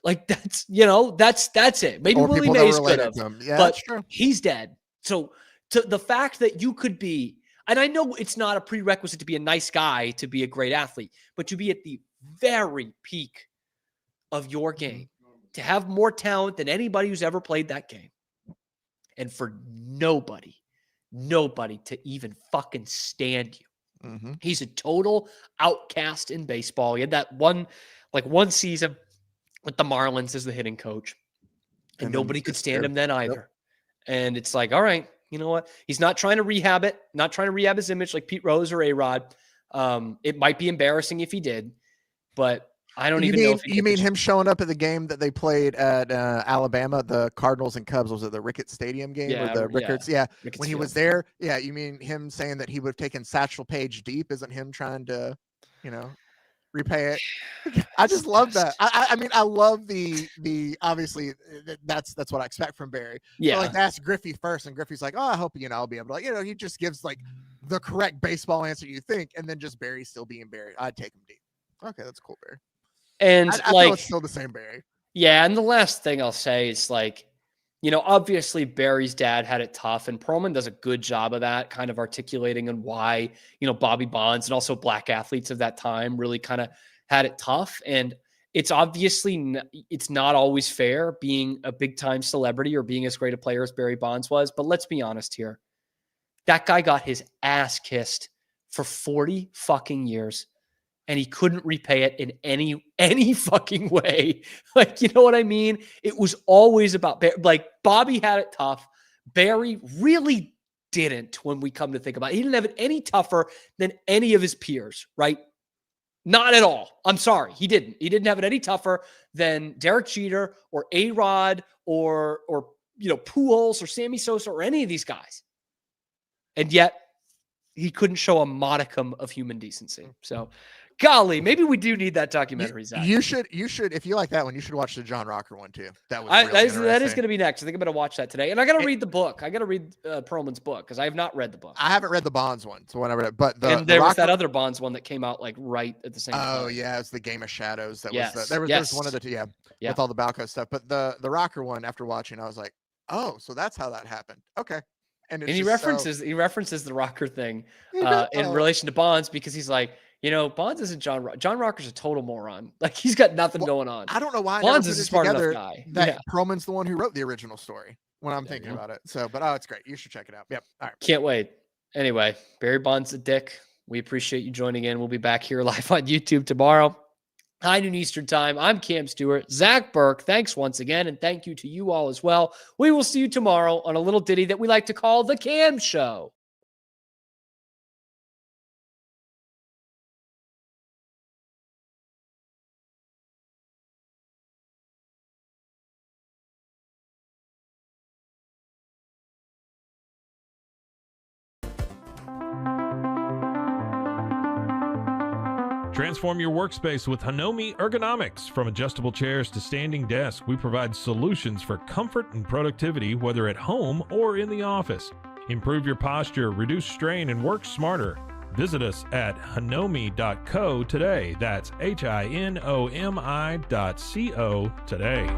Like, that's it. Maybe Willie Mays could have, but he's dead. So to the fact that you could be, and I know it's not a prerequisite to be a nice guy to be a great athlete, but to be at the very peak of your game, to have more talent than anybody who's ever played that game, and for nobody to even fucking stand you. He's a total outcast in baseball. He had that one season with the Marlins as the hitting coach, and nobody could stand him then either. And it's like, all right, you know what? He's not trying to rehab it, not trying to rehab his image like Pete Rose or A-Rod. It might be embarrassing if he did, but I don't even know if you mean him showing up at the game that they played at Alabama, the Cardinals and Cubs. Was it the Ricketts Stadium game or the Rickards? Yeah. When he was there. Yeah. You mean him saying that he would have taken Satchel Paige deep? Isn't him trying to, repay it? I just love that. I mean, I love the obviously that's what I expect from Barry. Yeah. So, like, that's Griffey first, and Griffey's like, oh, I hope I'll be able to, he just gives like the correct baseball answer you think, and then just Barry still being Barry. I'd take him deep. Okay, that's cool, Barry. And I feel it's still the same Barry. Yeah, and the last thing I'll say is, like, obviously Barry's dad had it tough, and Perlman does a good job of that, kind of articulating on why, Bobby Bonds and also black athletes of that time really kind of had it tough. And it's obviously it's not always fair being a big time celebrity or being as great a player as Barry Bonds was. But let's be honest here. That guy got his ass kissed for 40 fucking years, and he couldn't repay it in any fucking way. Like, you know what I mean? It was always about Barry. Like, Bobby had it tough. Barry really didn't, when we come to think about it. He didn't have it any tougher than any of his peers, right? Not at all. I'm sorry. He didn't. He didn't have it any tougher than Derek Jeter or A-Rod or Pujols or Sammy Sosa or any of these guys. And yet he couldn't show a modicum of human decency. So, golly, maybe we do need that documentary, Zach. You should, if you like that one, you should watch the John Rocker one too. That was that is going to be next. I think I'm going to watch that today. And I got to read the book. I got to read Perlman's book, because I have not read the book. I haven't read the Bonds one, so when I read it, but there was that other Bonds one that came out like right at the same time. Oh yeah, it's the Game of Shadows. There was one of the two, with all the Balco stuff. But the Rocker one, after watching, I was like, oh, so that's how that happened. Okay. And he references the Rocker thing in relation to Bonds, because he's like, Bonds isn't John Rocker's a total moron. Like, he's got nothing going on. I don't know why Bonds is a smart enough guy. That Perlman's the one who wrote the original story when I'm thinking about it. So, but it's great. You should check it out. Yep. All right. Can't wait. Anyway, Barry Bonds a dick. We appreciate you joining in. We'll be back here live on YouTube tomorrow, high noon Eastern time. I'm Cam Stewart. Zach Burke, thanks once again, and thank you to you all as well. We will see you tomorrow on a little ditty that we like to call The Cam Show. Transform your workspace with Hanomi Ergonomics. From adjustable chairs to standing desks, we provide solutions for comfort and productivity, whether at home or in the office. Improve your posture, reduce strain, and work smarter. Visit us at hanomi.co today. That's HINOMI.co today.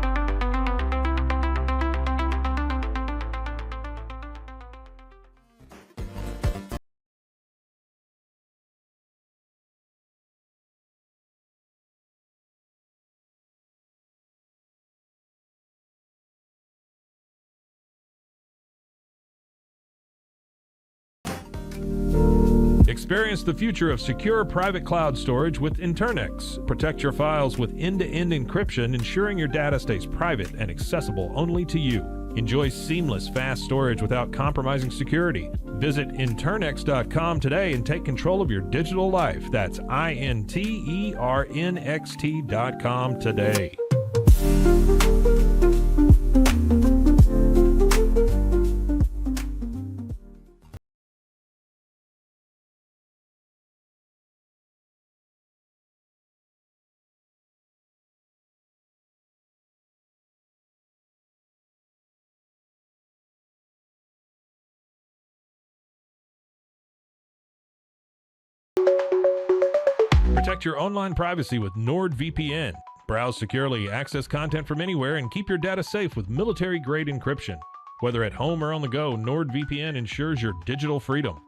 Experience the future of secure private cloud storage with Internex. Protect your files with end-to-end encryption, ensuring your data stays private and accessible only to you. Enjoy seamless, fast storage without compromising security. Visit internxt.com today and take control of your digital life. That's INTERNXT.com today. Protect your online privacy with NordVPN. Browse securely, access content from anywhere, and keep your data safe with military-grade encryption. Whether at home or on the go, NordVPN ensures your digital freedom.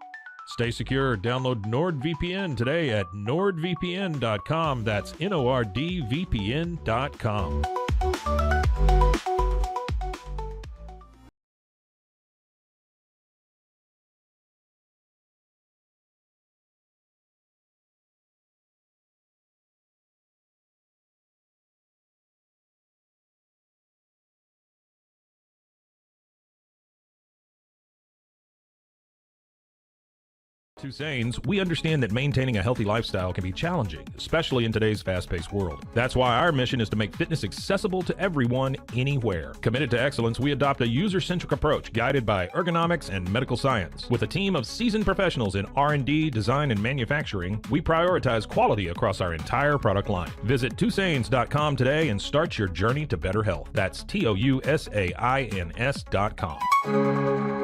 Stay secure. Download NordVPN today at nordvpn.com. That's NORDVPN.com. Tusanes, we understand that maintaining a healthy lifestyle can be challenging, especially in today's fast-paced world. That's why our mission is to make fitness accessible to everyone, anywhere. Committed to excellence, we adopt a user-centric approach guided by ergonomics and medical science. With a team of seasoned professionals in R&D, design, and manufacturing, we prioritize quality across our entire product line. Visit Tusains.com today and start your journey to better health. That's TOUSAINS.com.